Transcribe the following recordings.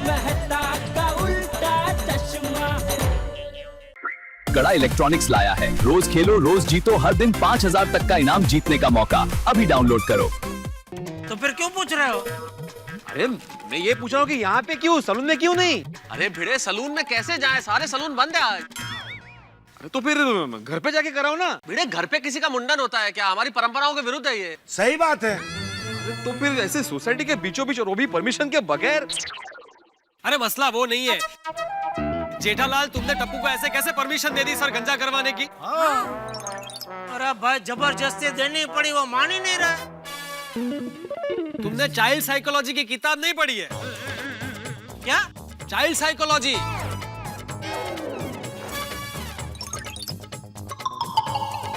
मेहता का उल्टा चश्मा। कड़ा इलेक्ट्रॉनिक्स लाया है, रोज खेलो रोज जीतो, हर दिन 5,000 तक का इनाम जीतने का मौका। अभी डाउनलोड करो। तो फिर क्यों पूछ रहे हो? अरे मैं ये पूछ रहा हूँ कि यहाँ पे क्यों, सलून में क्यों नहीं? अरे भिड़े, सलून में कैसे जाएं? सारे सलून बंद है आज। अरे तो फिर घर पे जाके कराओ ना। भिड़े, घर पे किसी का मुंडन होता है क्या? हमारी परंपराओं के विरुद्ध है ये। सही बात है। तो फिर ऐसे सोसाइटी के बीचों बीच, और वो भी परमिशन के बगैर। अरे मसला वो नहीं है जेठालाल, तुमने टप्पू को ऐसे कैसे परमिशन दे दी सर गंजा करवाने की? अरे भाई जबरदस्ती देनी पड़ी, वो मान ही नहीं रहा। तुमने चाइल्ड साइकोलॉजी की किताब नहीं पढ़ी है क्या? Child psychology.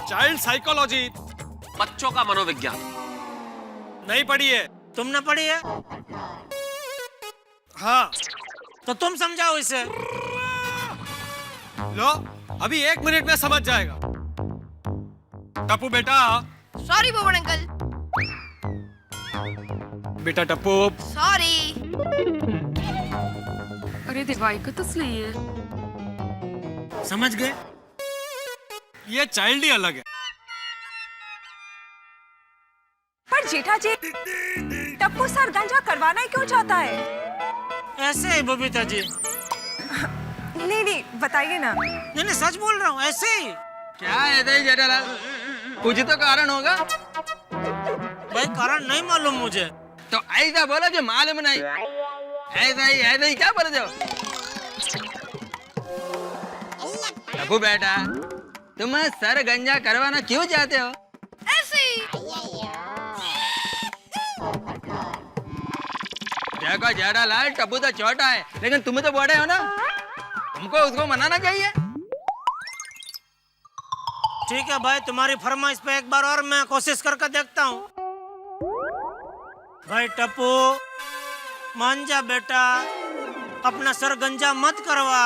चाइल्ड साइकोलॉजी बच्चों का मनोविज्ञान नहीं पढ़ी है? तुमने पढ़ी है? हाँ। तो तुम समझाओ इसे। लो, अभी 1 मिनट में समझ जाएगा। टप्पू बेटा। Sorry Bobad uncle. बेटा टप्पू। सॉरी। अरे दिवाई का तो सही है। समझ गए? ये चाइल्ड ही अलग है। पर जेठा जी, टप्पू सर गंजा करवाना क्यों चाहता है? ऐसे ही बबीता जी। नहीं बताइए ना। नहीं सच बोल रहा हूँ, ऐसे ही। क्या है जेठालाल? कुछ तो कारण होगा। भाई कारण नहीं मालूम मुझे। तो ऐसा बोला जो मालूम नहीं। ऐसा ही क्या बोल रहे हो? टप्पू बेटा, तुम सर गंजा करवाना क्यों चाहते हो? ऐसे ही। देखो जेठालाल, टप्पू तो छोटा है, लेकिन तुम तो बड़े हो ना, तुमको उसको मनाना चाहिए। ठीक है भाई, तुम्हारी फरमाइश पे एक बार और मैं कोशिश करके देखता हूँ। भाई टप्पू, मान जा बेटा, अपना सर गंजा मत करवा।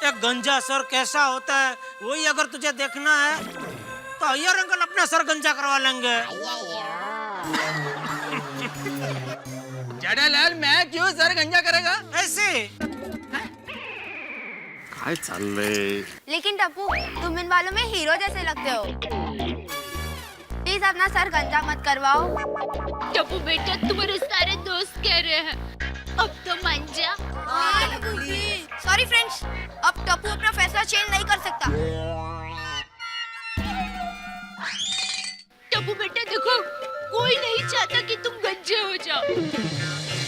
एक गंजा सर कैसा होता है वही अगर तुझे देखना है तो अय्यर अंकल अपना सर गंजा करवा लेंगे। जेठालाल, मैं क्यों सर गंजा करेगा? ऐसे काय चालले? लेकिन टप्पू, तुम इन बालों में हीरो जैसे लगते हो। प्लीज अपना सर गंजा मत करवाओ। टप्पू बेटा, तुम्हारे सारे दोस्त कह रहे हैं, अब तो मान जा। सॉरी फ्रेंड्स, अब टप्पू अपना फैसला चेंज नहीं कर सकता। टप्पू बेटा देखो, कोई नहीं चाहता कि तुम गंजे हो जाओ।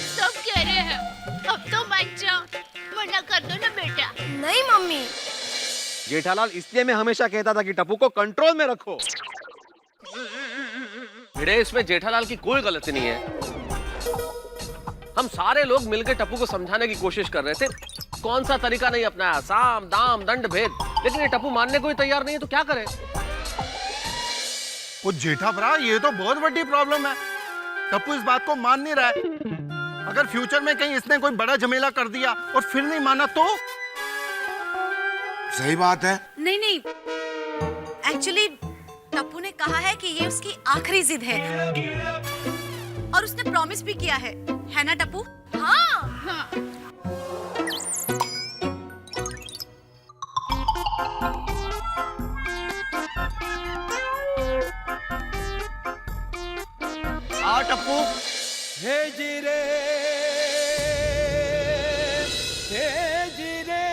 सब कह रहे हैं अब तो मान जाओ, वरना कर दो ना बेटा। नहीं मम्मी। जेठालाल, इसलिए मैं हमेशा कहता था कि टप्पू को कंट्रोल में रखो। भिड़े, इसमें जेठालाल की कोई गलती नहीं है। हम सारे लोग मिलकर टप्पू को समझाने की कोशिश कर रहे थे, कौन सा तरीका नहीं अपनाया, साम दाम दंड भेद, लेकिन ये टप्पू मानने को ही तैयार नहीं है, तो क्या करें? वो जेठा भरा, ये तो बहुत बड़ी प्रॉब्लम है। टप्पू इस बात को मान नहीं रहा है। अगर फ्यूचर में कहीं इसने कोई बड़ा झमेला कर दिया और फिर नहीं माना तो? सही बात है। नहीं, एक्चुअली टप्पू ने कहा है कि ये उसकी आखिरी जिद है और उसने प्रॉमिस भी किया है ना टप्पू? हाँ। आ टप्पू। हे जीरे, हे जीरे।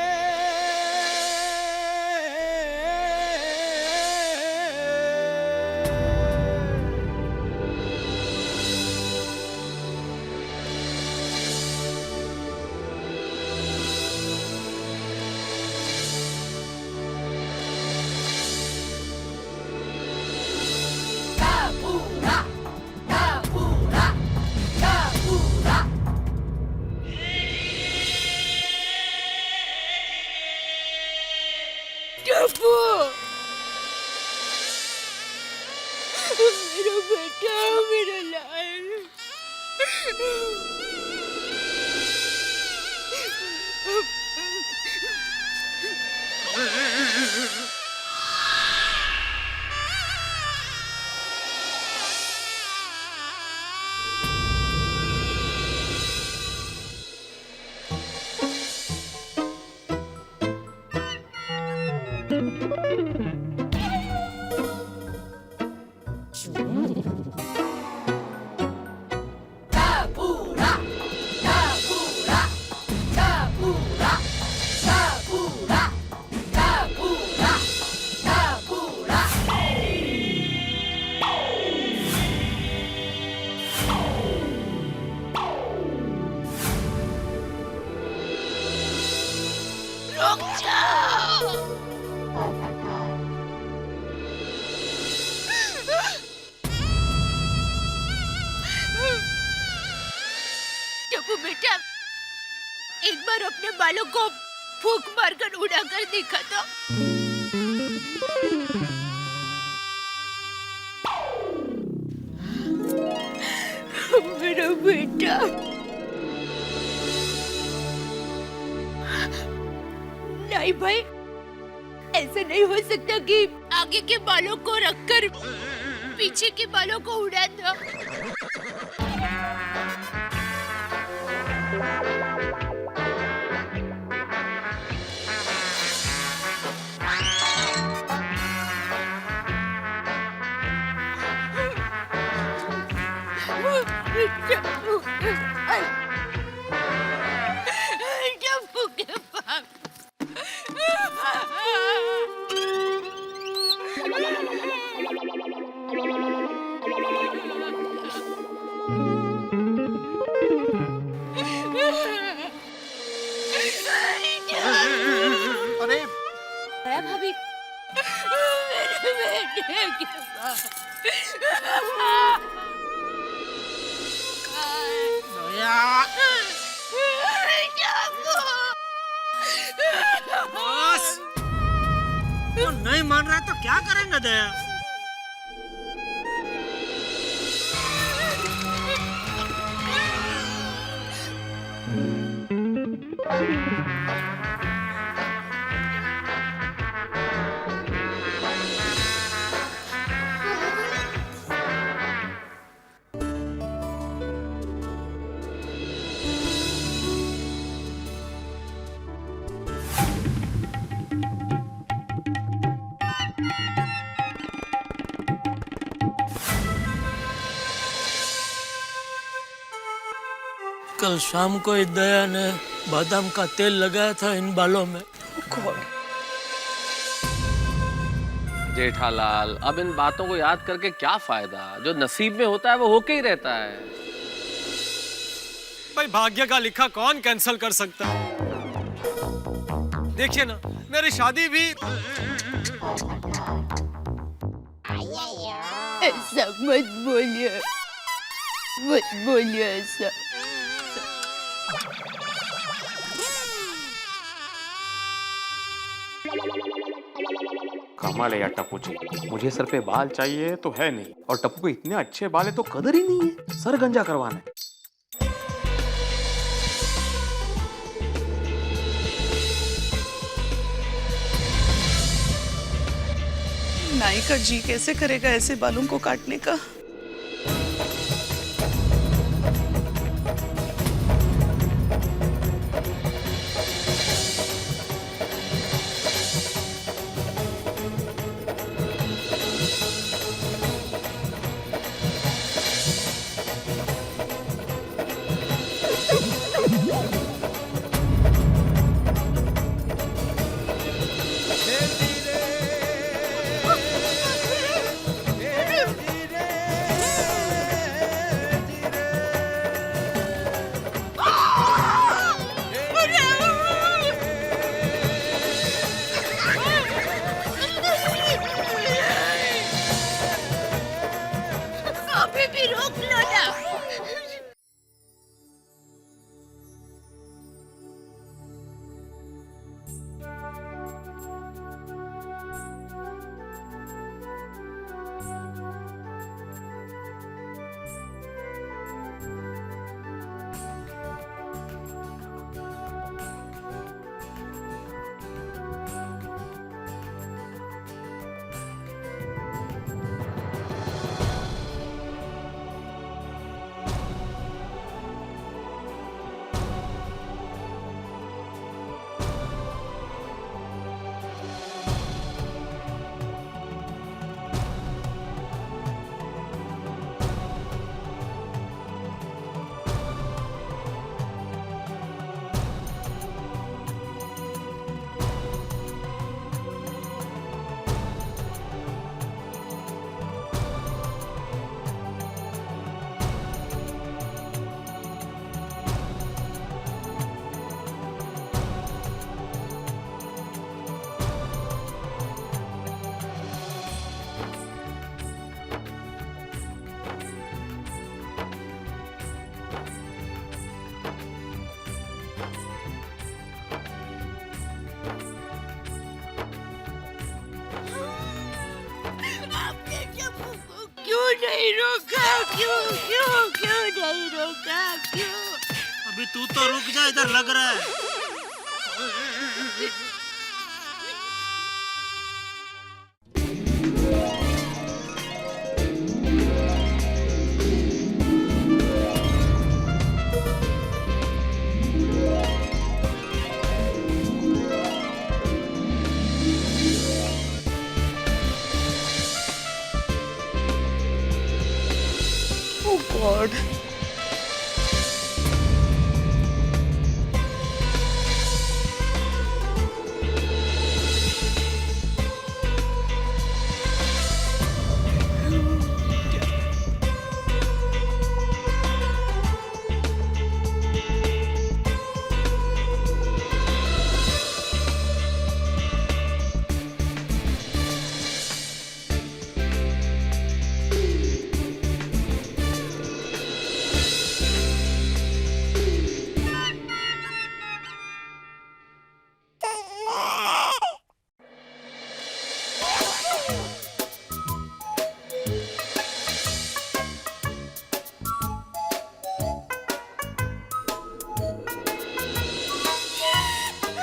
मेरा बेटा, मेरा लाल। रुक जाओ। टप्पू बेटा, एक बार अपने बालों को फूंक मारकर उड़ाकर देखा तो। मेरा बेटा, नहीं भाई, ऐसा नहीं हो सकता कि आगे के बालों को रखकर पीछे के बालों को उड़ा दो। टप्पू के पाप। अरे भाभी, मेरे बेटे के पाप। बस, तो नहीं मान रहा तो क्या करेंगे दया? कल शाम को दया ने बादाम का तेल लगाया था इन बालों में। जेठालाल, अब इन बातों को याद करके क्या फायदा? जो नसीब में होता है वो होके ही रहता है। भाई भाग्य का लिखा कौन कैंसिल कर सकता है? देखिए ना, मेरी शादी भी ऐसा मत बोलिए, मत बोलिए ऐसा। कमाल है यार टप्पू जी, मुझे सर पे बाल चाहिए तो है नहीं, और टप्पू को इतने अच्छे बाल है तो कदर ही नहीं है। सर गंजा करवाना है। नाई का जी कैसे करेगा ऐसे बालों को काटने का? अभी भी रोक लो ना। नहीं रोका? क्यों क्यों क्यों नहीं रोका? क्यों? अभी तू तो रुक जा, इधर लग रहा है। Oh God.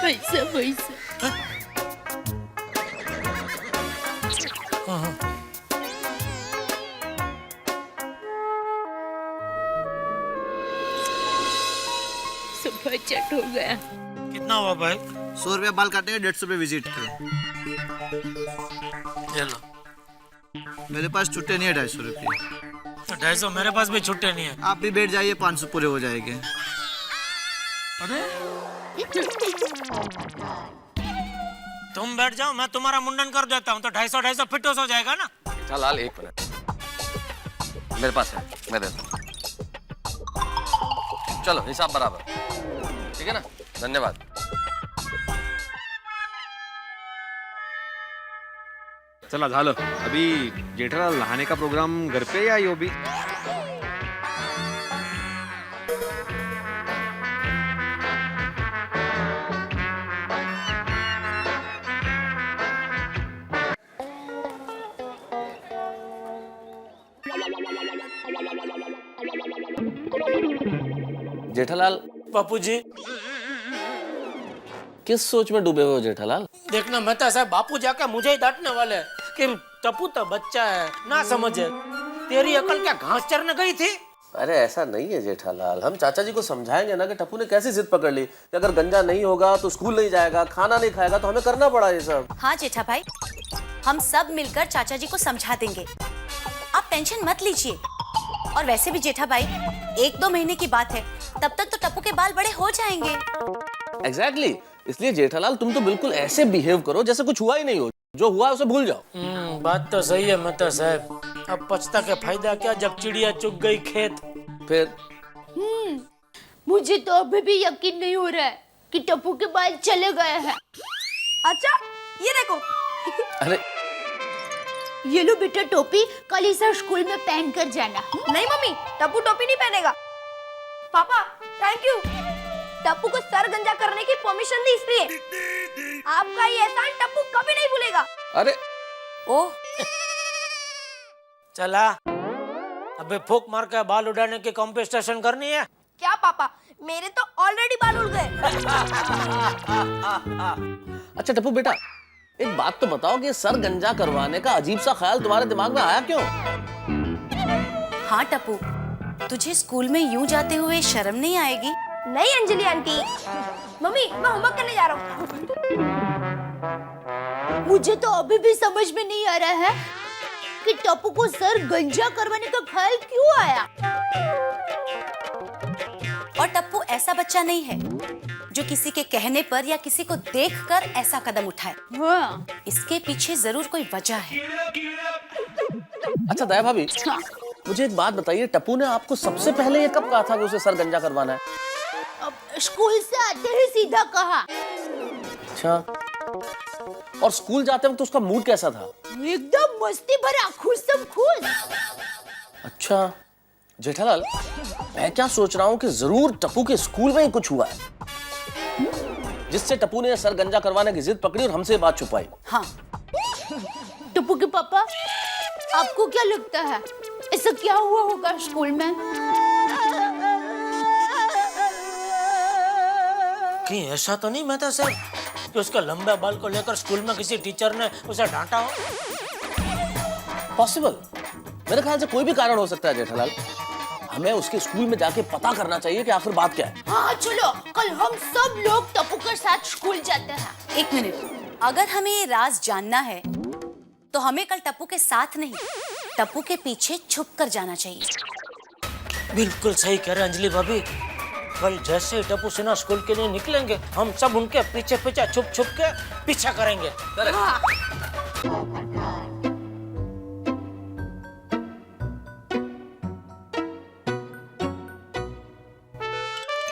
पैसा पैसा सब चट हो गया। कितना हुआ भाई? 100 रुपया बाल काटेंगे, 150 रुपये विजिट के। ये लो। मेरे पास छुट्टे नहीं है 250 रुपये। तो 250 मेरे पास भी छुट्टे नहीं है। आप भी बैठ जाइए, 500 पूरे हो जाएंगे। तुम बैठ जाओ, मैं तुम्हारा मुंडन कर देता हूँ, तो 250 फिटोस हो जाएगा ना? जेठालाल एक मिनट, मेरे पास है, मैं देता हूँ। चलो हिसाब बराबर, ठीक है ना? धन्यवाद। चला झालं. अभी जेठालाल नहाने का प्रोग्राम घर पे या यो भी? जेठालाल, बापू जी, किस सोच में डूबे हुए हो जेठालाल? देखना मेहता साहब, बापू जाकर मुझे ही डांटने वाले हैं कि टप्पू तो बच्चा है, ना समझे। तेरी अकल क्या घास चरने गई थी? अरे ऐसा नहीं है जेठालाल, हम चाचा जी को समझाएंगे ना कि टप्पू ने कैसी जिद पकड़ ली कि अगर गंजा नहीं होगा तो स्कूल नहीं जाएगा, खाना नहीं खाएगा, तो हमें करना पड़ा ये सब। हाँ जेठा भाई, हम सब मिलकर चाचा जी को समझा देंगे, आप टेंशन मत लीजिए। और वैसे भी जेठा भाई, 1-2 महीने की बात है, तब तक तो टप्पू के बाल बड़े हो जाएंगे। एग्जैक्टली, इसलिए जेठालाल तुम तो बिल्कुल ऐसे बिहेव करो जैसे कुछ हुआ ही नहीं हो, जो हुआ उसे भूल जाओ। बात तो सही है मेहता साहब, अब पछता के फायदा क्या जब चिड़िया चुग गई खेत। फिर मुझे तो अभी भी यकीन नहीं हो रहा है कि टप्पू के बाल चले गए हैं। अच्छा, ये देखो। अरे ये लो बेटा टोपी, कल ही सर स्कूल में पहन कर जाना। नहीं मम्मी, टप्पू टोपी नहीं पहनेगा। पापा थैंक यू, टप्पू को सर गंजा करने की परमिशन दी इसलिए। आपका ये एहसान टप्पू कभी नहीं भूलेगा। अरे ओह, चला, अबे फूक मार के बाल उड़ाने की कॉम्पिटिशन करनी है क्या पापा? मेरे तो ऑलरेडी बाल उड़ गए। अच्छा टप्पू बेटा, एक बात तो बताओ कि सर गंजा करवाने का अजीब सा ख्याल तुम्हारे दिमाग में आया क्यों? हाँ टप्पू, तुझे स्कूल में यूं जाते हुए शर्म नहीं आएगी? नहीं अंजलि आंटी, मम्मी मैं होमवर्क करने जा रहा हूँ। मुझे तो अभी भी समझ में नहीं आ रहा है कि टप्पू को सर गंजा करवाने का ख्याल क्यों आया। और टप्पू ऐसा बच्चा नहीं है जो किसी के कहने पर या किसी को देखकर ऐसा कदम उठाए। हाँ। इसके पीछे जरूर कोई वजह है। अच्छा दया भाभी, मुझे एक बात बताइए, टप्पू ने आपको सबसे पहले ये कब कहा था कि उसे सर गंजा करवाना है? अब स्कूल से आते ही सीधा कहा। अच्छा, और स्कूल जाते वक्त उसका मूड कैसा था? एकदम मस्ती भरा, खुशम खुश। अच्छा जेठालाल, मैं क्या सोच रहा हूँ कि जरूर टप्पू के स्कूल में ही कुछ हुआ है जिससे टप्पू ने सर गंजा करवाने की जिद पकड़ी और हमसे बात छुपाई। हाँ। टप्पू के पापा, आपको क्या लगता है ऐसा क्या हुआ होगा स्कूल में? कहीं ऐसा तो नहीं मेहता सर कि उसके लंबे बाल को लेकर स्कूल में किसी टीचर ने उसे डांटा हो? पॉसिबल, मेरे ख्याल से कोई भी कारण हो सकता है जेठालाल। हमें उसके स्कूल में जाके पता करना चाहिए कि आखिर बात क्या है। हाँ चलो, कल हम सब लोग टप्पू के साथ स्कूल जाते हैं। एक मिनट, अगर हमें ये राज जानना है तो हमें कल टप्पू के साथ नहीं, टप्पू के पीछे छुप कर जाना चाहिए। बिल्कुल सही कह रहे अंजलि भाभी। कल जैसे ही टप्पू सिन्हा स्कूल के लिए निकलेंगे, हम सब उनके पीछे पीछे छुप छुप के पीछा करेंगे।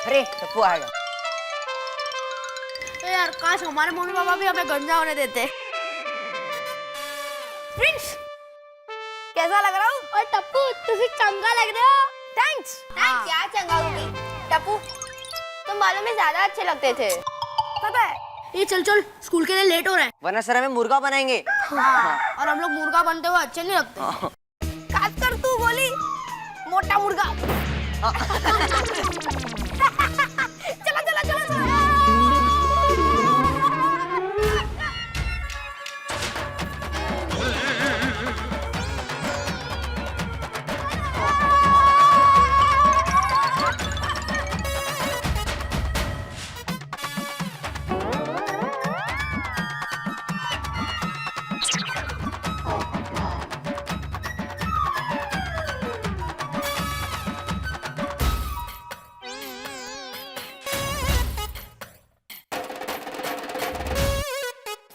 अरे टप्पू आएगा। यार काश हमारे मम्मी पापा भी हमें गंजा होने देते। प्रिंस कैसा लग रहा हूँ? और टप्पू तुम चंगा लग रहे हो। थैंक्स। थैंक्स क्या चंगा होगी? टप्पू तुम बालों में ज्यादा अच्छे लगते थे। पता है? ये चल चल स्कूल के लिए लेट हो रहा है। वरना सर हमें मुर्गा बनाएंगे। हाँ। और हम लोग मुर्गा बनते हुए अच्छे नहीं लगते। खास कर तू बोली मोटा मुर्गा। चलो चलो चलो चलो।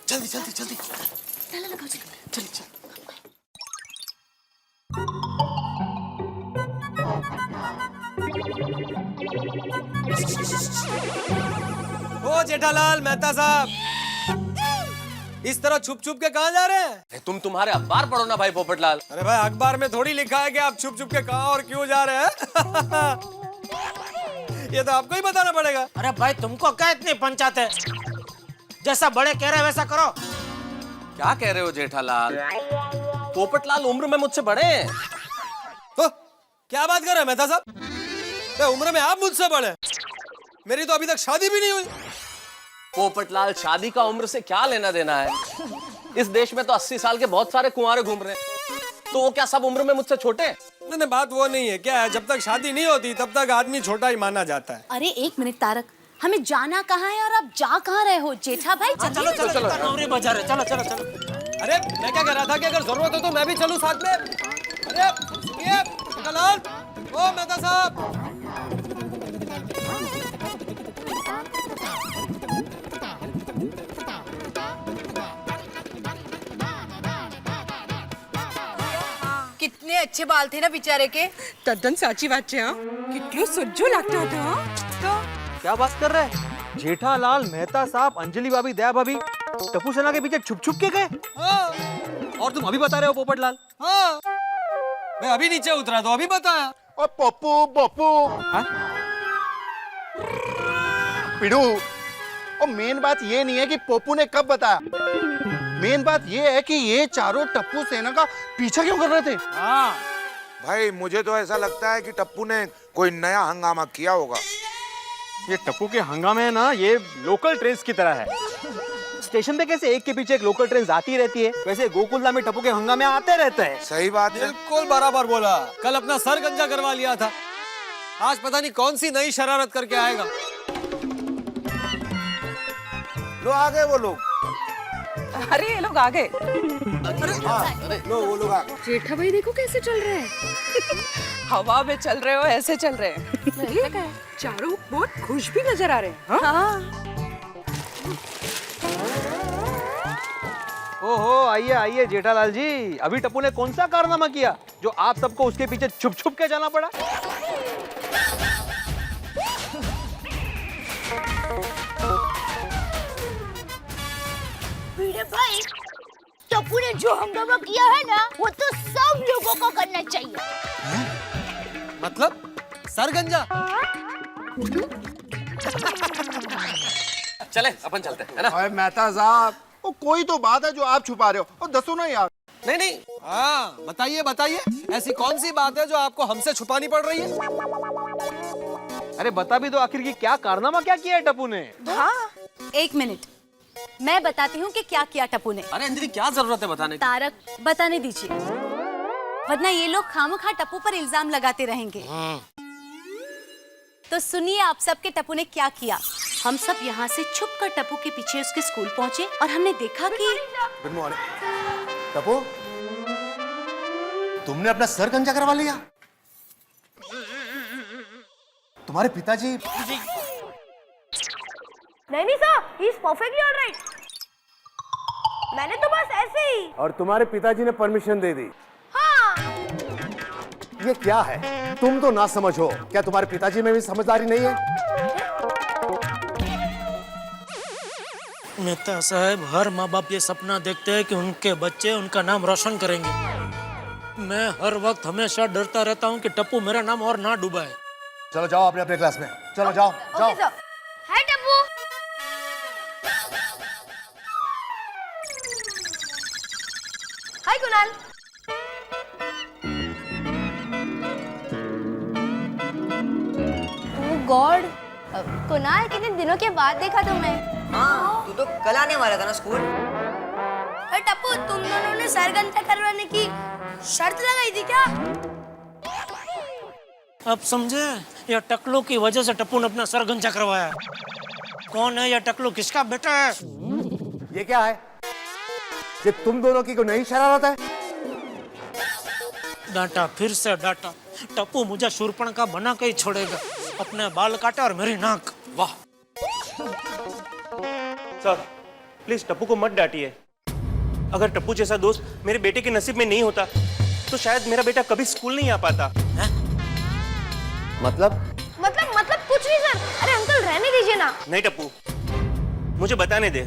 जल्दी जल्दी जल्दी ताला लगाओ, चलिए चलिए। ओ जेठालाल, मेहता साहब, इस तरह छुप छुप के कहाँ जा रहे हैं? तुम तुम्हारे अखबार पढ़ो ना भाई पोपटलाल। अरे भाई, अखबार में थोड़ी लिखा है कि आप छुप छुप के कहाँ और क्यों जा रहे हैं। ये तो आपको ही बताना पड़ेगा। अरे भाई, तुमको क्या इतनी पंचायत है? जैसा बड़े कह रहे हैं वैसा करो। क्या कह रहे हो जेठालाल? पोपटलाल उम्र में मुझसे बड़े हैं। तो क्या बात कर रहे हैं मेहता साहब? उम्र में आप मुझसे बड़े? मेरी तो अभी तक शादी भी नहीं हुई। पोपटलाल, शादी का उम्र से क्या लेना देना है? इस देश में तो 80 साल के बहुत सारे कुंवारे घूम रहे हैं, तो वो क्या सब उम्र में मुझसे छोटे? नहीं, बात वो नहीं है। क्या है, जब तक शादी नहीं होती तब तक आदमी छोटा ही माना जाता है। अरे एक मिनट तारक, हमें जाना कहाँ है और आप जा कहाँ रहे हो? जेठा भाई चलो चलो चलो, नौरी बजा रहे। चलो चलो चलो। अरे मैं क्या कह रहा था कि अगर जरूरत हो तो मैं भी चलूं साथ में। अरे सुनिए जेठालाल, ओ मेहता साहब। कितने अच्छे बाल थे ना बेचारे के। તદ્દન સાચી વાત છે. હા, કેટલું સજ્જો લાગતો હતો. હા તો क्या बात कर रहे हैं? जेठालाल, मेहता साहब, अंजलि भाभी, दया भाभी टप्पू सेना के पीछे छुप छुप के गए। हाँ। और तुम अभी बता रहे हो पोपटलाल? हाँ, मैं अभी नीचे उतरा तो अभी बताया। और पप्पू पप्पू पिड़ू, और मेन बात ये नहीं है कि पप्पू ने कब बताया, मेन बात ये है कि ये चारों टप्पू सेना का पीछा क्यों कर रहे थे। हाँ भाई, मुझे तो ऐसा लगता है कि टप्पू ने कोई नया हंगामा किया होगा। ये टप्पू के हंगामे है ना, ये लोकल ट्रेन की तरह है। स्टेशन पे कैसे एक के पीछे एक लोकल ट्रेन आती रहती है, वैसे गोकुलधाम में टप्पू के हंगामे आते रहते हैं। सही बात है। बिल्कुल बराबर बोला। कल अपना सर गंजा करवा लिया था, आज पता नहीं कौन सी नई शरारत करके आएगा। लो आ गए वो लोग। अरे ये लोग आ गए. लो वो लोग आ गए. जेठा भाई देखो कैसे चल रहे हैं. हवा में चल रहे हो, ऐसे चल रहे हैं. चारों बहुत खुश भी नजर आ रहे हैं. हाँ. ओहो, आइए आइए जेठालाल जी, अभी टप्पू ने कौन सा कारनामा किया जो आप सबको उसके पीछे छुप छुप के जाना पड़ा? भिड़े भाई, टप्पू ने जो हंगामा किया है ना, वो तो सब लोगों को करना चाहिए. मतलब सरगंजा? चले अपन चलते हैं, है ना? अरे मेहता साहब, वो कोई तो बात है जो आप छुपा रहे हो, और दसो ना यार. नहीं नहीं, हाँ बताइए बताइए, ऐसी कौन सी बात है जो आपको हमसे छुपानी पड़ रही है? अरे बता भी दो आखिर की क्या कारनामा क्या किया है टप्पू ने? हाँ, एक मिनट, मैं बताती हूँ कि क्या किया टप्पू ने। अरे अंजलि क्या जरूरत है बताने की? तारक बताने दीजिए, वरना ये लोग खामखा टप्पू पर इल्जाम लगाते रहेंगे। तो सुनिए आप सब के टप्पू ने क्या किया। हम सब यहाँ से छुप कर टप्पू के पीछे उसके स्कूल पहुँचे और हमने देखा कि गुड मॉर्निंग। टप्पू, तुमने अपना सर गंजा करवा लिया? तुम्हारे पिताजी? नहीं sir, he is perfectly alright. मैंने तो बस ऐसे ही। और तुम्हारे पिताजी ने परमिशन दे दी? हाँ। ये क्या है? तुम तो ना समझ हो, क्या तुम्हारे पिताजी में भी समझदारी नहीं है? मेहता साहब, हर माँ बाप ये सपना देखते हैं कि उनके बच्चे उनका नाम रोशन करेंगे। मैं हर वक्त हमेशा डरता रहता हूँ कि टप्पू मेरा नाम और ना डुबाए। चलो जाओ अपने अपने क्लास में, चलो जाओ जाओ। Okay sir. Hi Tappu. Hi Kunal. Oh God, Kunal कितने दिनों के बाद देखा तुम्हें। हाँ, तू तो कल आने वाला था ना स्कूल। अरे टप्पू, तुम दोनों ने सर गंजा करवाने की शर्त लगाई थी क्या? अब समझे, यह टकलू की वजह से टप्पू ने अपना सर गंजा करवाया। कौन है यह टकलू, किसका बेटा है? ये क्या है? ये तुम दोनों की कोई नई शरारत है? डांटा, फिर से डांटा। टप्पू मुझे शूर्पणखा बना के ही छोड़ेगा। अपने बाल काटे और मेरी नाक। वाह। सर प्लीज टप्पू को मत डांटिए। अगर टप्पू जैसा दोस्त मेरे बेटे के नसीब में नहीं होता तो शायद मेरा बेटा कभी स्कूल नहीं आ पाता। मतलब कुछ नहीं सर। अरे अंकल रहने दीजिए ना। नहीं टप्पू, मुझे बताने दे।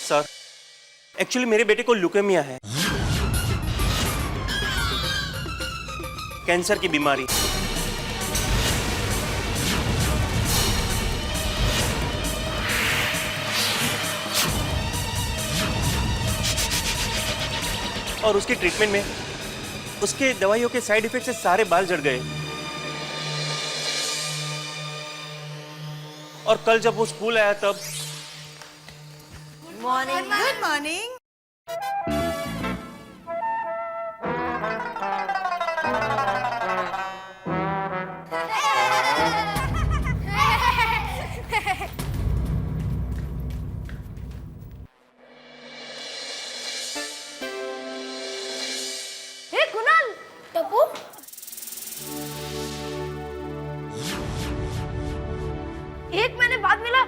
सर एक्चुअली मेरे बेटे को ल्यूकेमिया है, कैंसर की बीमारी। और उसके ट्रीटमेंट में उसके दवाइयों के साइड इफेक्ट से सारे बाल झड़ गए। और कल जब वो स्कूल आया तब गुड मॉर्निंग। हे कुणाल, टप्पू, एक महीने बाद मिला।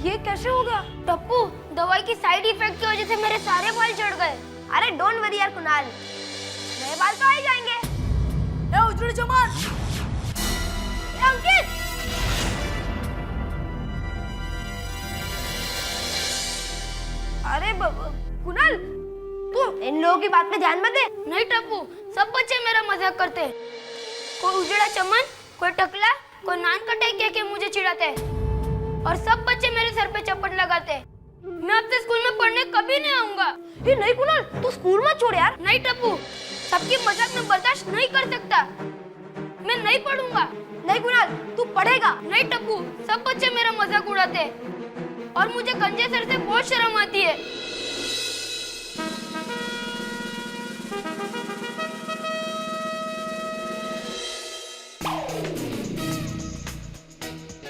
ये कैसे होगा? टप्पू, दवाई की साइड इफेक्ट की वजह से मेरे सारे बाल झड़ गए। अरे डोंट वरी यार कुणाल, नए बाल तो आ ही जाएंगे। ए उजड़ जमान, ए अंकित, अरे कुणाल, तू इन लोगों की बात पे ध्यान मत दे। नहीं टप्पू, सब बच्चे मेरा मजाक करते हैं। कोई उजड़ा चमन, कोई टकला, कोई नान कटाई कह के मुझे चिढ़ाते हैं। और सब बच्चे मेरे सर पे चप्पट लगाते हैं। मैं अब से स्कूल में पढ़ने कभी नहीं आऊंगा। ये नहीं कुणाल, तू स्कूल मत छोड़ यार। नहीं टप्पू, सबकी मजाक में बर्दाश्त नहीं कर सकता। मैं नहीं पढ़ूंगा। नहीं कुणाल, तू पढ़ेगा। नहीं टप्पू, सब बच्चे मेरा मजाक उड़ाते हैं और मुझे गंजे सर से बहुत शर्म आती है।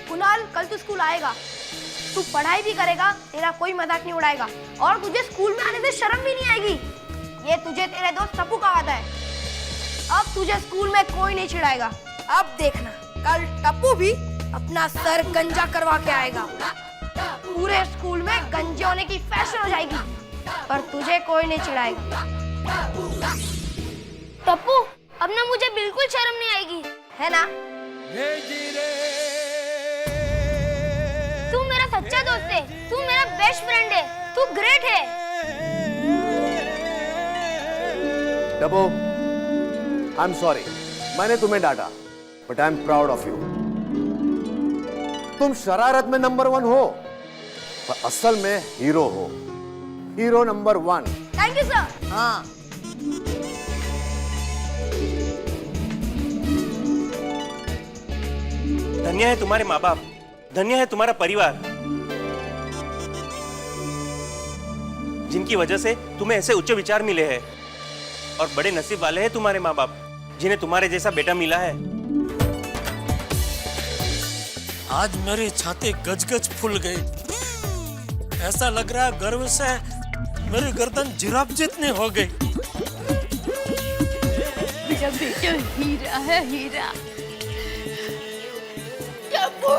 कुणाल, कल तू स्कूल आएगा, तू पढ़ाई भी करेगा, तेरा कोई मजाक नहीं उड़ाएगा और तुझे स्कूल में आने से शर्म भी नहीं आएगी। ये तुझे तेरे दोस्त टप्पू का वादा है। अब तुझे स्कूल में कोई नहीं चिढ़ाएगा। अब देखना, कल टप्पू भी अपना सर गंजा करवा के आएगा। पूरे स्कूल में गंजे होने की फैशन हो जाएगी, पर तुझे कोई नहीं चिढ़ाएगा। टप्पू, अब ना मुझे बिल्कुल शर्म नहीं आएगी, है ना? तू मेरा सच्चा दोस्त है, तू मेरा बेस्ट फ्रेंड है, तू ग्रेट है। टप्पू, आई एम सॉरी, मैंने तुम्हें डांटा, but I am proud of you. तुम शरारत में नंबर 1 हो। पर असल में हीरो हो, hero number 1। Thank you sir. हाँ, धन्य है तुम्हारे माँ बाप, धन्य है तुम्हारा परिवार, जिनकी वजह से तुम्हें ऐसे उच्च विचार मिले हैं। और बड़े नसीब वाले हैं तुम्हारे माँ बाप, जिन्हें तुम्हारे जैसा बेटा मिला है। आज मेरी छाती गजगज फूल गई। ऐसा लग रहा है गर्व से मेरी गर्दन जिराफ जितनी हो गई। मेरा बेटा हीरा है, हीरा। टप्पू,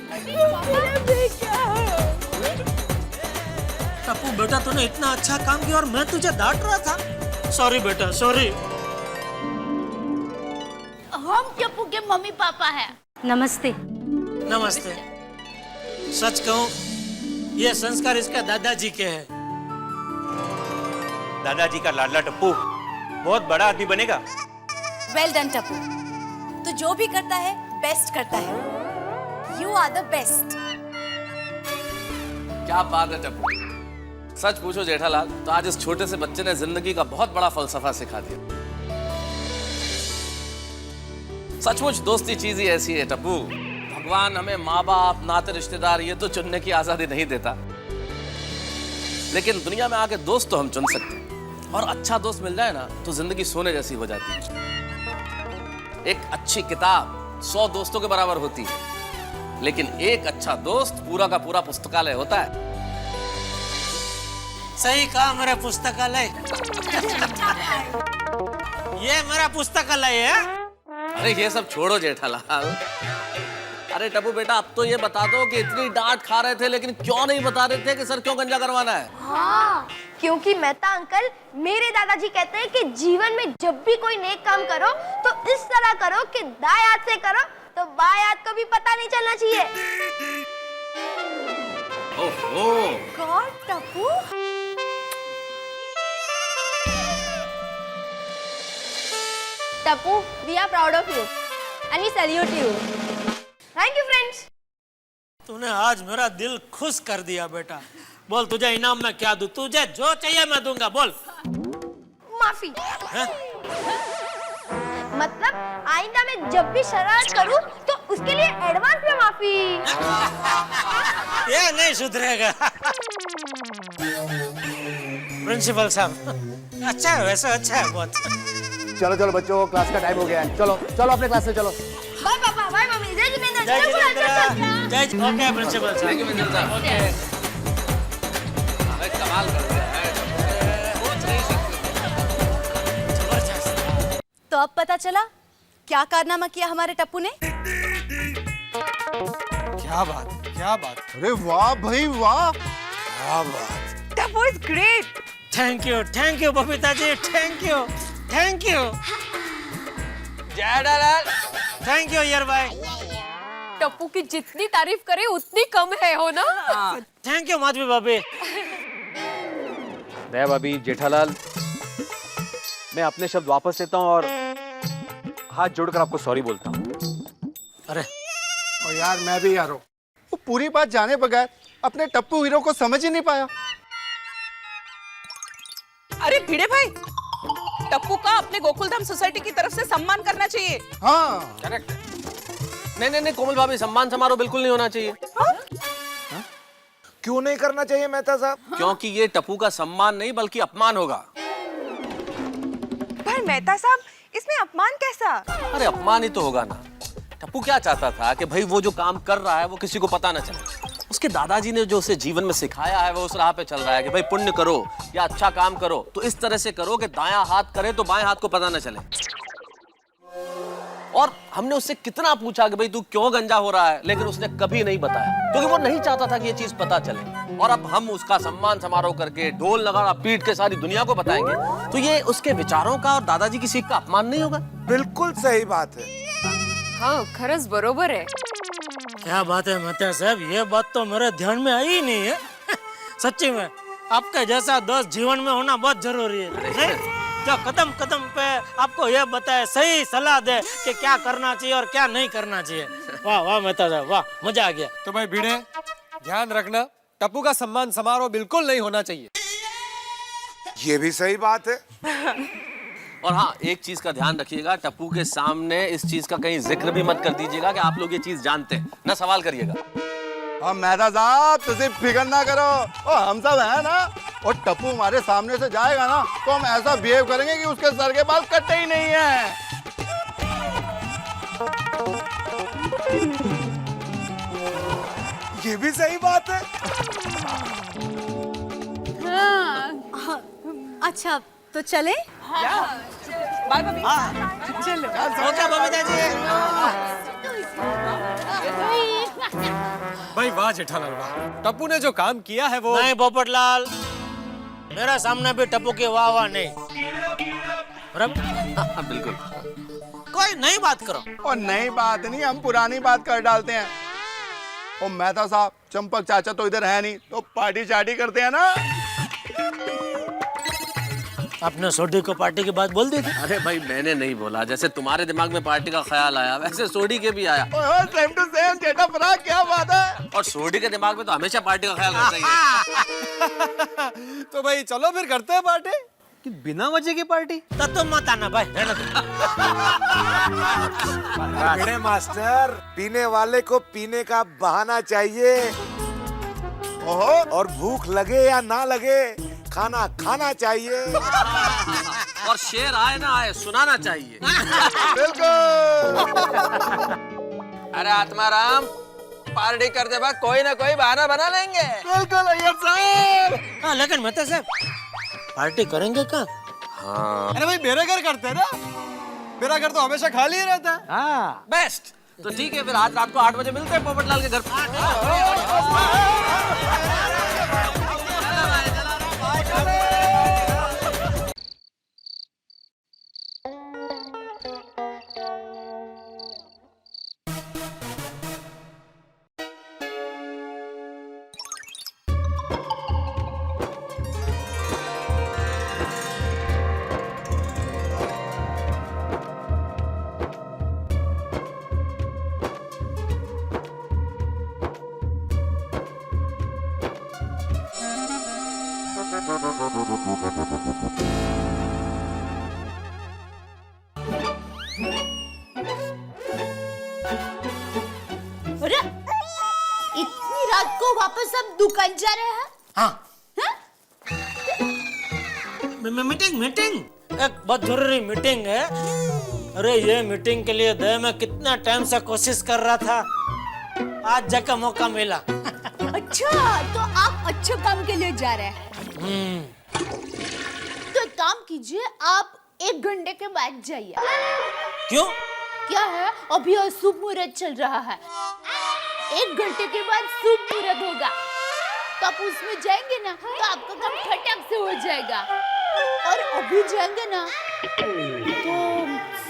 मेरा बेटा। टप्पू बेटा, तूने इतना अच्छा काम किया और मैं तुझे डांट रहा था। सॉरी बेटा, सॉरी। हम टप्पू के मम्मी पापा हैं। नमस्ते। नमस्ते। सच कहूं, ये संस्कार इसका दादाजी के हैं। दादाजी का लाडला टप्पू बहुत बड़ा आदमी बनेगा। वेल डन टप्पू, तू जो भी करता है बेस्ट करता है। You are the best. क्या बात है टप्पू। सच पूछो जेठालाल, तो आज इस छोटे से बच्चे ने जिंदगी का बहुत बड़ा फलसफा सिखा दिया। सचमुच दोस्ती चीज ही ऐसी है टप्पू। भगवान हमें माँ बाप, नाते, रिश्तेदार ये तो चुनने की आजादी नहीं देता, लेकिन दुनिया में आके दोस्त तो हम चुन सकते हैं। और अच्छा दोस्त मिल जाए ना तो जिंदगी सोने जैसी हो जाती है। एक अच्छी किताब 100 दोस्तों के बराबर होती है, लेकिन एक अच्छा दोस्त पूरा का पूरा पुस्तकालय होता है। सही कहा मेरा पुस्तकालय। ये मेरा पुस्तकालय है। अरे ये सब छोड़ो जेठालाल। अरे टप्पू बेटा, अब तो ये बता दो कि इतनी डांट खा रहे थे लेकिन क्यों नहीं बता रहे थे कि सर क्यों गंजा करवाना है? हाँ, क्योंकि मेहता अंकल, मेरे दादाजी कहते हैं कि जीवन में जब भी कोई नेक काम करो तो इस तरह करो कि दाएं हाथ से करो तो बाएं हाथ को भी पता नहीं चलना चाहिए। ओहो। God Tappu, Tappu, we are proud of you and we salute you. Thank you friends. तूने आज मेरा दिल खुश कर दिया बेटा। बोल तुझे इनाम में क्या दूं? तुझे जो चाहिए मैं दूंगा, बोल। माफी। है? मतलब आइंदा मैं जब भी शरारत करूं तो उसके लिए एडवांस में माफी। ये नहीं सुधरेगा। प्रिंसिपल साहब, अच्छा है, वैसे अच्छा है बहुत। चलो चलो बच्चों, क्लास का टाइम हो गया है। चलो चलो अपने क्लास से चलो। बाय पापा, बाय मम्मी, जय जिनेंद्र, जय जय गुलाब, जिनेंद्र, जय। ओके प्रिंसिपल साहब। थैंक यू मिस्टर साहब। ओके। अरे कमाल करते हैं। सोच नहीं सकते। जबरदस्त। तो अब पता चला क्या कारनामा किया हमारे टप्पू ने। क्या बात, क्या बात, अरे वाह भाई वाह। क्या बात। Tappu is great. Thank you Babita ji, thank you, thank you. Jethalal, thank you यार भाई। टप्पू की जितनी तारीफ करे उतनी कम है, हो ना? थैंक यू माधवी भाभी। दया भाभी, जेठालाल, मैं अपने शब्द वापस लेता हूँ और हाथ जोड़कर आपको सॉरी बोलता हूँ। अरे और यार मैं भी यार हूँ, वो पूरी बात जाने बगैर अपने टप्पू हीरो को समझ ही नहीं पाया। अरे भिड़े भाई, टप्पू का अपने गोकुलधाम सोसाइटी की तरफ से सम्मान करना चाहिए। हाँ करेक्ट। नहीं कोमल भाभी, सम्मान समारोह बिल्कुल नहीं होना चाहिए। क्यों नहीं करना चाहिए मेहता साहब? क्योंकि ये टप्पू का सम्मान नहीं बल्कि अपमान होगा। पर मेहता साहब, इसमें अपमान कैसा? अरे अपमान ही तो होगा ना। टप्पू क्या चाहता था कि भाई वो जो काम कर रहा है वो किसी को पता ना चले। उसके दादाजी ने जो उसे जीवन में सिखाया है वो उस राह पे चल रहा है कि भाई पुण्य करो या अच्छा काम करो तो इस तरह से करो कि दायां हाथ करे तो बाएं हाथ को पता ना चले। और हमने उससे कितना पूछा कि भाई तू क्यों गंजा हो रहा है, लेकिन उसने कभी नहीं बताया क्योंकि वो नहीं चाहता था कि ये चीज पता चले। और अब हम उसका सम्मान समारोह करके ढोल नगाड़ा पीट के सारी दुनिया को बताएंगे तो ये उसके विचारों का और दादाजी की सीख का अपमान नहीं होगा? बिल्कुल सही बात है। हाँ, खरच बरोबर है। क्या बात है मेहता साहब, ये बात तो मेरे ध्यान में आई ही नहीं है। सच्ची में आपका जैसा दोस्त जीवन में होना बहुत जरूरी है, जो कदम कदम पे आपको ये बताए, सही सलाह दे कि क्या करना चाहिए और क्या नहीं करना चाहिए। वाह वाह मेहता साहब, वाह, मजा आ गया। तो भाई भिड़े, ध्यान रखना टप्पू का सम्मान समारोह बिल्कुल नहीं होना चाहिए। ये भी सही बात है। और हाँ, एक चीज का ध्यान रखिएगा, टप्पू के सामने इस चीज का कहीं जिक्र भी मत कर दीजिएगा कि आप लोग ये चीज जानते हैं, ना सवाल करिएगा। और मेहता साहब तुझे फिक्र ना करो, और हम सब है ना। और टप्पू हमारे सामने से जाएगा ना तो हम ऐसा बिहेव करेंगे कि उसके सर के बाल कटते ही नहीं है। ये भी सही बात है। अच्छा तो चले? बाय बबी। चलो ओके बबीता जी। भाई वाह जेठालाल वाह, टप्पू ने जो काम किया है वो। नहीं पोपटलाल, मेरा सामने भी टप्पू के वाह वाह नहीं। बिल्कुल। कोई नई बात करो। और नई बात नहीं, हम पुरानी बात कर डालते हैं। और मेहता साहब चंपक चाचा तो इधर है नहीं, तो पार्टी चार्टी करते हैं ना। आपने सोडी को पार्टी की बात बोल दी थी। अरे भाई मैंने नहीं बोला, जैसे तुम्हारे दिमाग में पार्टी का ख्याल आया वैसे सोडी के भी आया। सेम टू सेम जेठा फराक, क्या बात है। और सोडी के दिमाग में तो हमेशा पार्टी का ख्याल रहता ही है। तो भाई चलो फिर करते हैं पार्टी। कि बिना वजह की पार्टी? तो तुम मत आना भाई, रहने दो। बड़े मास्टर, पीने वाले को पीने का बहाना चाहिए। ओहो, और भूख लगे या ना लगे खाना खाना चाहिए। और शेर आए ना आए सुनाना चाहिए। बिल्कुल। अरे आत्माराम, पार्टी करते वक्त कोई ना कोई बहाना बना लेंगे। बिल्कुल अय्यर साहब। हाँ लेकिन मेहता साहब, पार्टी करेंगे क्या? हाँ अरे भाई मेरे घर करते हैं ना, मेरा घर तो हमेशा खाली ही रहता है। हाँ बेस्ट। तो ठीक है, फिर आज रात को 8 बजे मिलते हैं पोपटलाल के घर पर। अरे इतनी रात को वापस आप दुकान जा रहे हैं? हाँ। मीटिंग एक बहुत जरूरी मीटिंग है। अरे ये मीटिंग के लिए दे मैं कितना टाइम से कोशिश कर रहा था, आज जाकर मौका मिला। अच्छा, तो आप अच्छे काम के लिए जा रहे हैं। तो एक काम कीजिए, आप 1 घंटे के बाद जाइए। क्यों? क्या है, अभी अशुभ मुहूर्त चल रहा है। 1 घंटे के बाद शुभ मुहूर्त होगा, तो आप उसमें जाएंगे ना तो आपका काम फटाक से हो जाएगा। और अभी जाएंगे ना तो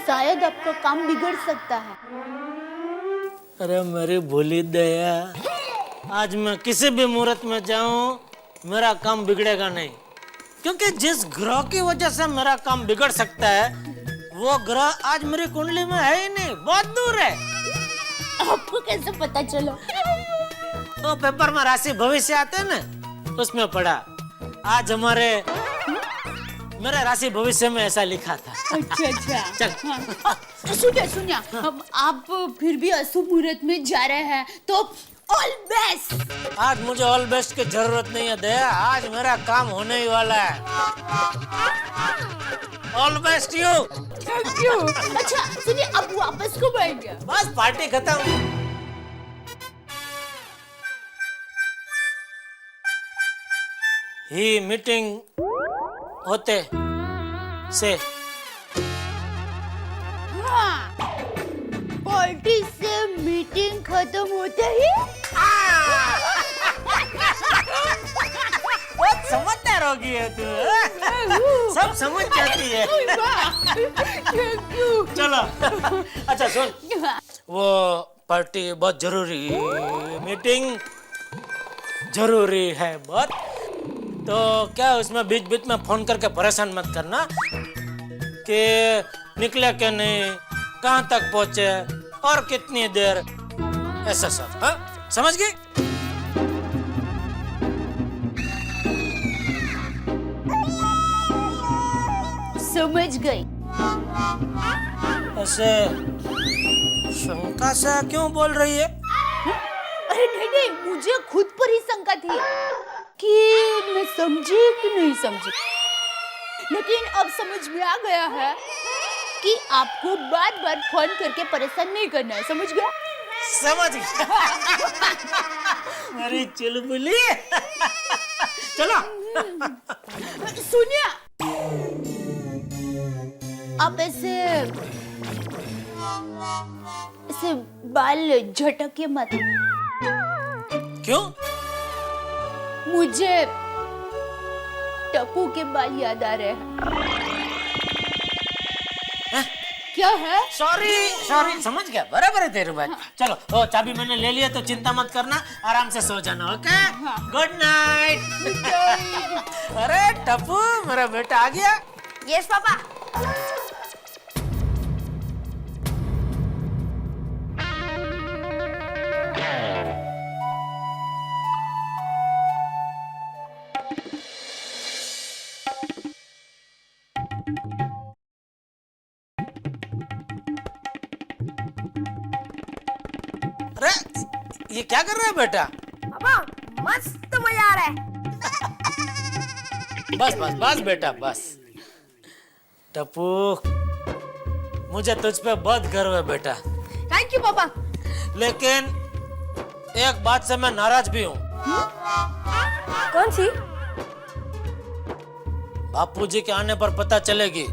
शायद आपका काम बिगड़ सकता है। अरे मेरी भोली दया, आज मैं किसी भी मुहूर्त में जाऊं मेरा काम बिगड़ेगा नहीं, क्योंकि जिस ग्रह की वजह से मेरा काम बिगड़ सकता है वो ग्रह आज मेरी कुंडली में है ही नहीं, बहुत दूर है। आपको कैसे पता चला? तो पेपर में राशि भविष्य आते हैं ना, उसमें पढ़ा। आज मेरे राशि भविष्य में ऐसा लिखा था। अच्छा। चल। हाँ। सुनिए, अब आप फिर भी अशुभ मुहूर्त में जा रहे हैं तो ऑल बेस्ट। आज मुझे ऑल बेस्ट की जरूरत नहीं है दया, आज मेरा काम होने ही वाला है। All best you. Thank you. अच्छा सुनिए, अब वापस कब आएंगे? बस पार्टी खत्म। ही मीटिंग होते से हाँ, पार्टी से मीटिंग खत्म होते ही बहुत समझदार होगी है तू, सब समझ जाती है। चलो अच्छा सुन, वो पार्टी बहुत जरूरी, मीटिंग जरूरी है बहुत, तो क्या उसमें बीच बीच में फोन करके परेशान मत करना कि निकले कि नहीं, कहाँ तक पहुंचे और कितनी देर, ऐसा सब। हाँ समझ गई? समझ गई। ऐसे शंका से क्यों बोल रही है? अरे नहीं नहीं, मुझे खुद पर ही शंका थी कि मैं समझी कि नहीं समझी, लेकिन अब समझ में आ गया है कि आपको बार बार फोन करके परेशान नहीं करना है। समझ गया? समझ गया। मेरी चुलबुली। चलो। सुनिए, आप ऐसे बाल झटके मत। क्यों? मुझे टप्पू के बाल याद आ रहे हैं। क्या है? सॉरी, समझ गया, बराबर है तेरी बात। चलो, ओ चाबी मैंने ले लिया तो चिंता मत करना, आराम से सो जाना, ओके? Good night. अरे टप्पू, मेरा बेटा आ गया। Yes papa. अरे ये क्या कर रहा है बेटा? पापा मस्त मजा आ रहा है। बस बेटा, बस। टप्पू, मुझे तुझ पे बहुत गर्व है बेटा, थैंक यू पापा। लेकिन एक बात से मैं नाराज भी हूँ। कौन सी? बापू जी के आने पर पता चलेगी।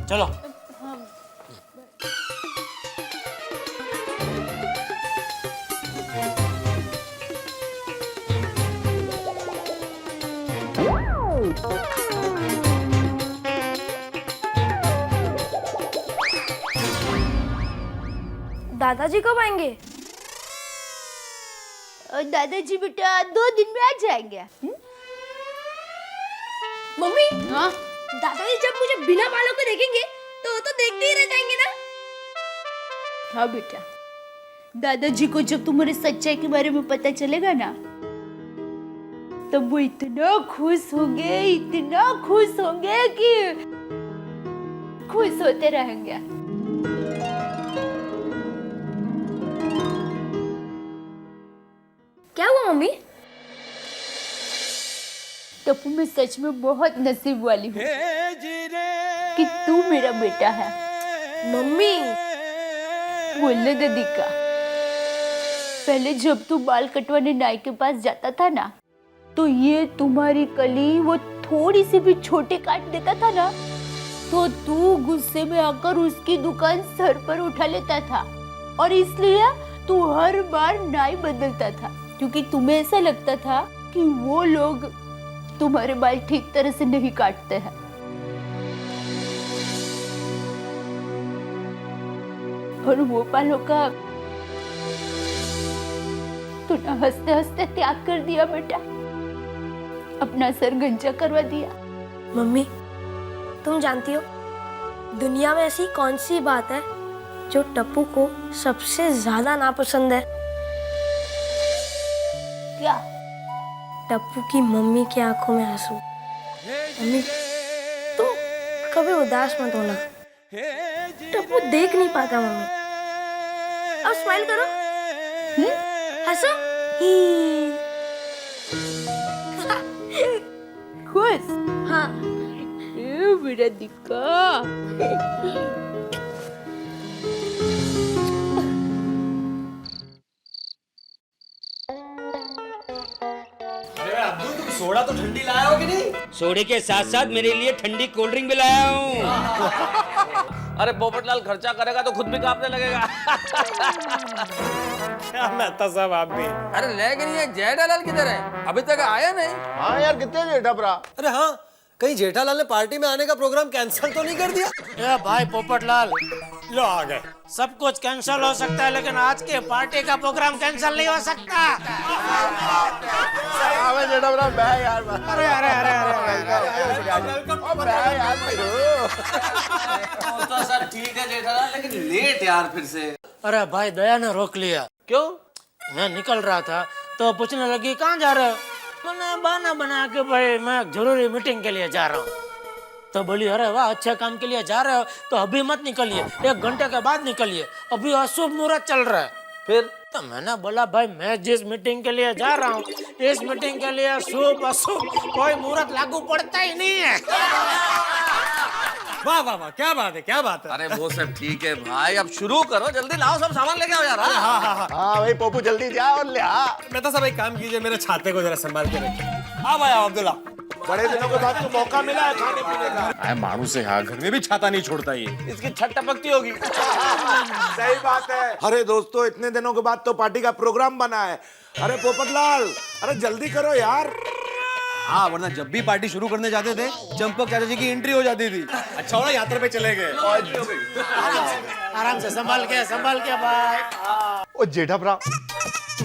चलो। दादाजी कब आएंगे? दादाजी बेटा 2 दिन में आ जाएंगे। मम्मी, हाँ? दादाजी जब मुझे बिना बालों के देखेंगे तो वो तो देखते ही रह जाएंगे ना। हाँ बेटा, दादाजी को जब तुम्हारे सच्चाई के बारे में पता चलेगा ना, तब वो इतना खुश होंगे कि खुश होते रहेंगे। क्या हुआ मम्मी? टप्पू, मैं सच में बहुत नसीब वाली हूँ कि तू मेरा बेटा है। मम्मी, बोलने दे दिक्का। पहले जब तू बाल कटवाने नाई के पास जाता था ना, तो ये तुम्हारी कली वो थोड़ी सी भी छोटे काट देता था ना, तो तू गुस्से में आकर उसकी दुकान सर पर उठा लेता था, और इसलिए तू हर बार नाई बदलता था, क्योंकि तुम्हें ऐसा लगता था कि वो लोग तुम्हारे बाल ठीक तरह से नहीं काटते हैं। और वो बालों का तूने हंसते हंसते त्याग कर दिया बेटा, अपना सर गंजा करवा दिया। मम्मी, तुम जानती हो दुनिया में ऐसी कौन सी बात है जो टप्पू को सबसे ज्यादा नापसंद है? क्या? टप्पू की मम्मी की आंखों में आंसू। मम्मी, तुम कभी उदास मत होना, टप्पू देख नहीं पाता। मम्मी, अब स्माइल करो, हंसो। खुश? हाँ। मेरा दिक्का। सोडा तो ठंडी लाया हो कि नहीं? सोडे के साथ साथ मेरे लिए ठंडी कोल्ड ड्रिंक भी लाया हूँ। अरे पोपटलाल खर्चा करेगा तो खुद भी कांपने लगेगा। क्या मेहता साहब आप भी? अरे लेकिन ये जेठालाल किधर है? अभी तक आया नहीं। हाँ यार, कितने जेठा भरा। अरे हाँ, कहीं जेठालाल ने पार्टी में आने का प्रोग्राम कैंसिल तो नहीं कर दिया? ए भाई पोपटलाल, लो आ गए। सब कुछ कैंसिल हो सकता है, लेकिन आज के पार्टी का प्रोग्राम कैंसिल नहीं हो सकता। अबे जेठा भरा, बह यार। अरे अरे अरे तो सर ठीक है जेठालाल, लेकिन लेट यार फिर से। अरे भाई, दया ने रोक लिया। क्यों? मैं निकल रहा था तो पूछने लगी कहाँ जा रहे हो? मैंने बहाना बना के भाई मैं जरूरी मीटिंग के लिए जा रहा हूँ। तो बोली अरे वाह अच्छे काम के लिए जा रहे हो तो अभी मत निकलिए, 1 घंटे के बाद निकलिए, अभी अशुभ मुहूर्त चल रहा है। फिर तो मैंने बोला भाई मैं जिस मीटिंग के लिए जा रहा हूँ इस मीटिंग के लिए शुभ अशुभ कोई मुहूर्त लागू पड़ता ही नहीं है। वाह वाह वाह, क्या बात है, क्या बात है। अरे वो सब ठीक है भाई, अब शुरू करो, जल्दी लाओ, सब सामान लेके आओ यार। हाँ हाँ हाँ हाँ भाई पप्पू जल्दी जा और ले आ। मेहता साहब एक काम कीजिए, मेरे छाते को जरा संभाल के रखिए। हाँ भाई अब्दुल्ला, बड़े दिनों के बाद तो मौका मिला है खाने पीने का। अरे मानू से हाँ, घर में भी छाता नहीं छोड़ता ये। इसकी छत टपकती होगी। सही बात है। अरे दोस्तों, इतने दिनों के बाद तो पार्टी का प्रोग्राम बना है। अरे पोपटलाल, अरे जल्दी करो यार। हाँ, वरना जब भी पार्टी शुरू करने जाते थे चंपक चाचा जी की एंट्री हो जाती थी। अच्छा हो यात्रा पे चले गए। आराम से संभाल के भाई। ओ जेठा भरा,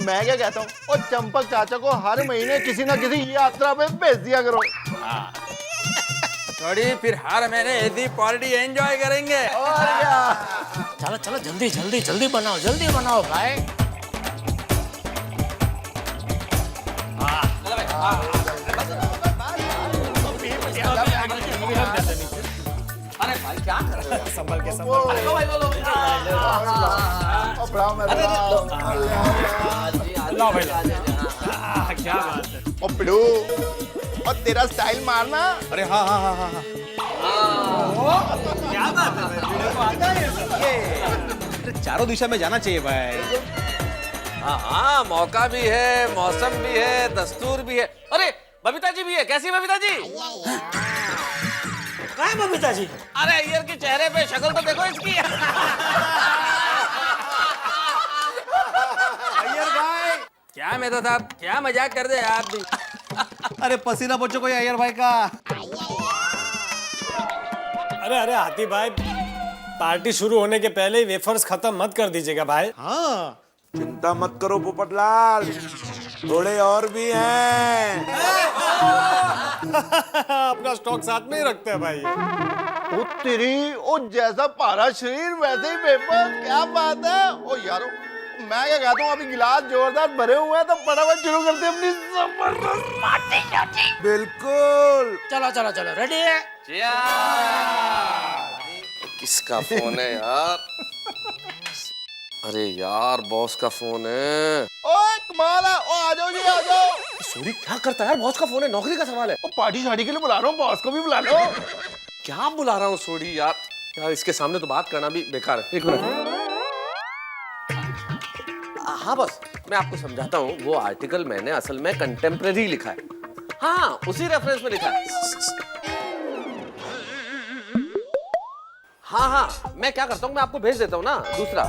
मैं क्या कहता हूँ, और चंपक चाचा को हर महीने किसी ना किसी यात्रा पे भेज दिया करो। थोड़ी फिर हर महीने ऐसी पार्टी एंजॉय करेंगे। और क्या। चलो चलो जल्दी बनाओ भाई। अरे भाई क्या कर रहे हो? संभाल के ला भाई ला। क्या बात है। ओ पिड़ू, और तेरा स्टाइल मारना। अरे हाँ हाँ हाँ हाँ क्या बात है भाई, वीडियो को आता है ये। चारों दिशा में जाना चाहिए भाई। हाँ, मौका भी है, मौसम भी है, दस्तूर भी है। अरे बबीता जी भी है। कैसी बबीता जी? कहाँ है बबीता जी? अरे अय्यर के चेहरे पे शक्ल तो देखो इसकी। अय्यर भाई, क्या मेहता साहब, क्या मजाक कर दे आप भी। अरे पसीना पोछो कोई अय्यर भाई का। अरे हाथी भाई, पार्टी शुरू होने के पहले ही वेफर्स खत्म मत कर दीजिएगा भाई। हाँ, चिंता मत करो पोपटलाल, थोड़े और भी हैं। अपना स्टॉक साथ में ही रखते हैं भाई। ओ तेरी, ओ जैसा पारा शरीर वैसे ही पेपर, क्या बात है। ओ यारो, मैं क्या कहता हूँ, अभी गिलास जोरदार भरे हुए हैं तो फटाफट शुरू करते हैं अपनी जबरदस्त पार्टी। बिल्कुल। चलो रेडी है? किसका फोन है यार? अरे यार बॉस का फोन है। ओए कमाल है, ओ आ जाओ जी आ जाओ। सूरी क्या करता है यार? बॉस का फोन है, नौकरी का सवाल है। ओ पार्टी शादी के लिए बुला रहा हूँ, बॉस को भी बुला लो। क्या बुला रहा हूँ सोडी यार इसके सामने तो बात करना भी बेकार है। एक मिनट। हाँ बस मैं आपको समझाता हूँ, वो आर्टिकल मैंने असल में कंटेम्प्रेरी लिखा है। हाँ, उसी रेफरेंस में लिखा है। हाँ, मैं क्या करता हूँ, मैं आपको भेज देता हूँ ना दूसरा।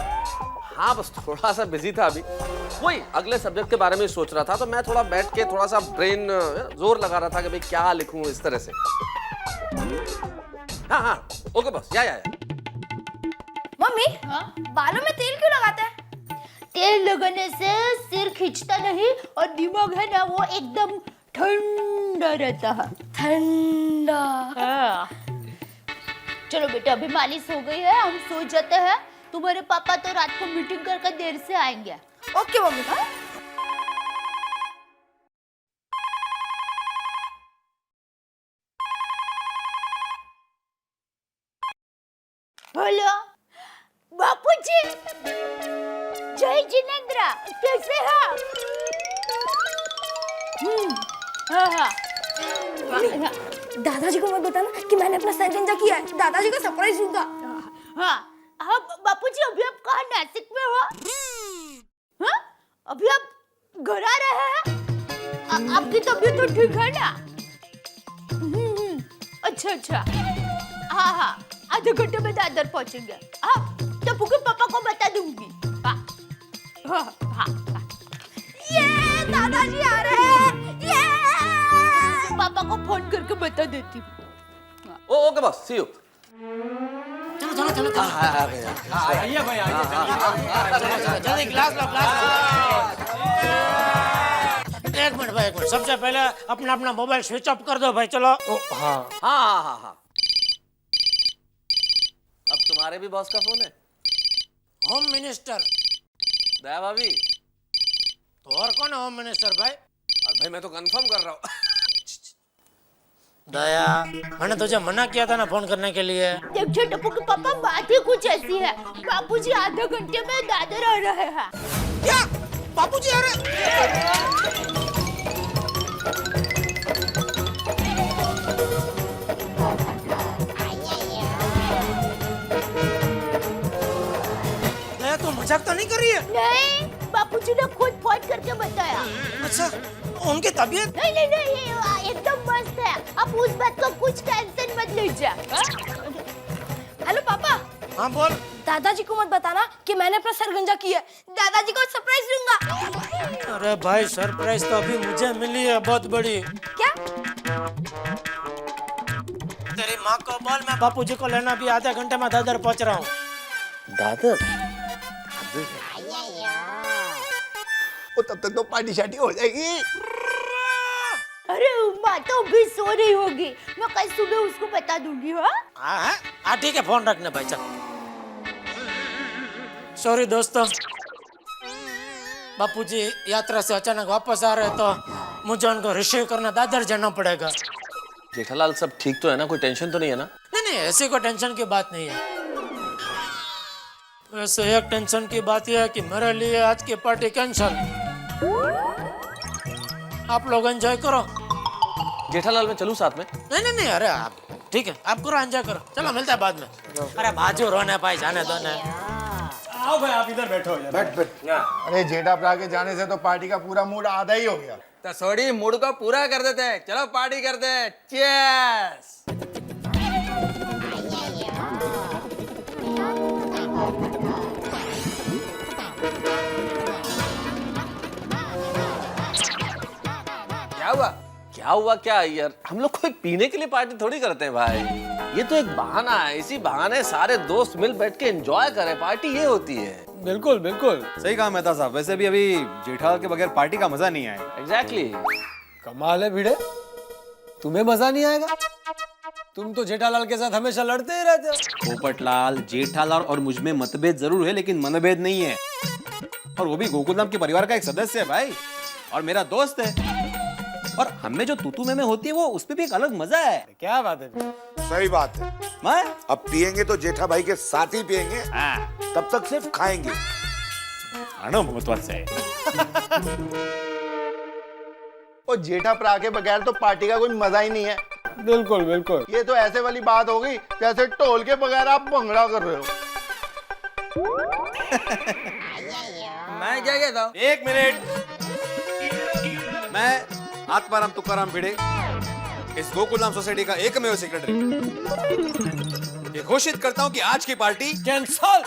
हाँ बस थोड़ा सा बिजी था अभी, वही अगले सब्जेक्ट के बारे में सोच रहा था, तो मैं थोड़ा बैठ के थोड़ा सा ब्रेन जोर लगा रहा था कि भाई क्या लिखूं इस तरह से। हाँ ओके बस या। मम्मी, बालों में तेल क्यों लगाते हैं? तेल लगाने से सिर खींचता नहीं और दिमाग है ना वो एकदम ठंडा रहता है। ठंडा। हाँ। चलो बेटा, अभी मालिश हो गई है, हम सो जाते हैं। तुम्हारे पापा तो रात को मीटिंग करके देर से आएंगे। Okay mummy. हाँ? हेलो बापूजी, जय जिनेंद्र, कैसे हैं? हाँ। दादाजी को मत बताना कि मैंने अपना सर गंजा किया है, दादाजी को सरप्राइज दूंगा। हाँ बापूजी, अभी आप कहाँ नासिक में हो? हाँ, अभी आप घर आ रहे हैं? आपकी तबीयत तो ठीक है ना? अच्छा। हाँ, आधे घंटे में दादर पहुंचेंगे। हाँ, टप्पू के पापा को बता दूंगी। हाँ। ये दादाजी आ रहे हैं। ये पापा को फोन करके बता देती हूँ। ओके बस, सी यू। चलो आइए भाई, जल्दी ग्लास लो। एक मिनट, सबसे पहले अपना मोबाइल स्विच ऑफ कर दो भाई। चलो। हाँ। अब तुम्हारे भी बॉस का फोन है? Home minister. दया भाभी। तो और कौन है होम मिनिस्टर भाई? भाई मैं तो कंफर्म कर रहा हूँ। दया, मैंने तुझे मना किया था ना फोन करने के लिए। देखिए टप्पू के पापा, बात ही कुछ ऐसी है। बापूजी आधे घंटे में दादर आ रहे हैं। क्या? बापूजी आ रहे? दया, तू मजाक तो नहीं कर रही है? नहीं, बापूजी ने खुद फोन करके बताया। अच्छा, उनकी तबीयत? नहीं नहीं नहीं, एकदम मस्त है। आप उस बात को कुछ टेंशन मत लीजिए। हेलो पापा। हाँ बोल। दादाजी को मत बताना कि मैंने अपना सर गंजा किया है। दादाजी को सरप्राइज दूंगा। अरे भाई, सरप्राइज तो अभी मुझे मिली है बहुत बड़ी। क्या? तेरी माँ को बोल, मैं बापूजी को लेना भी आधे घंटे में दादर पहुँच रहा हूँ। दादर? वो तब तक तो पार्टी शार्टी हो जाएगी। अरे माँ तो भी सो रही होगी, मैं कल सुबह उसको बता दूंगी। हाँ ठीक है, फोन रखना भाई, चल। सॉरी दोस्तों, बापूजी यात्रा से अचानक वापस आ रहे तो मुझे उनको रिसीव करना दादर जाना पड़ेगा। जेठालाल सब ठीक तो है ना? कोई टेंशन तो नहीं है ना? नहीं, ऐसी कोई टेंशन की बात नहीं है। वैसे एक टेंशन की बात यह है कि मेरे लिए आज की पार्टी कैंसल। आप लोग एंजॉय करो। जेठालाल मैं चलूं साथ में? नहीं, अरे आप ठीक है, आप करो, एंजॉय करो। चलो मिलते हैं बाद में। अरे बाजू रोने भाई, जाने दो ना। आओ भाई, आप इधर बैठो। बैठ। अरे जेठा प्रा के जाने से तो पार्टी का पूरा मूड आधा ही हो गया। तो सोडी मूड को पूरा कर देते हैं। चलो पार्टी करते हैं। चीयर्स। क्या हुआ क्या यार? हम लोग कोई पीने के लिए पार्टी थोड़ी करते हैं भाई। ये तो एक बहाना है। इसी बहाने सारे दोस्त मिल बैठ के एंजॉय करें, पार्टी ये होती है। बिल्कुल बिल्कुल सही कहा मेहता साहब। वैसे भी अभी जेठालाल के बगैर पार्टी का मजा नहीं आया। एग्जैक्टली। कमाल है भिड़े, तुम्हें मजा नहीं आएगा? तुम तो जेठालाल के साथ हमेशा लड़ते ही रहते हो। पोपटलाल, जेठालाल और मुझ में मतभेद जरूर है, लेकिन मनभेद नहीं है। और वो भी गोकुलधाम के परिवार का एक सदस्य है भाई, और मेरा दोस्त है। और हमें जो तूतू में होती है वो उसमें भी एक अलग मजा है। क्या बात है? सही बात है। मैं अब पिएंगे तो जेठा भाई के साथ ही पिएंगे। तब तक सिर्फ खाएंगे। और जेठा प्रा के बगैर तो पार्टी का कोई मजा ही नहीं है। बिल्कुल बिल्कुल। ये तो ऐसे वाली बात हो गई जैसे ढोल के बगैर आप भंगड़ा कर रहे हो। मैं क्या कहता हूँ? एक मिनट। मैं आत्माराम तुकाराम भिड़े, इस गोकुलधाम सोसाइटी का एकमेव सेक्रेटरी, ये घोषित करता हूं कि आज की पार्टी कैंसल।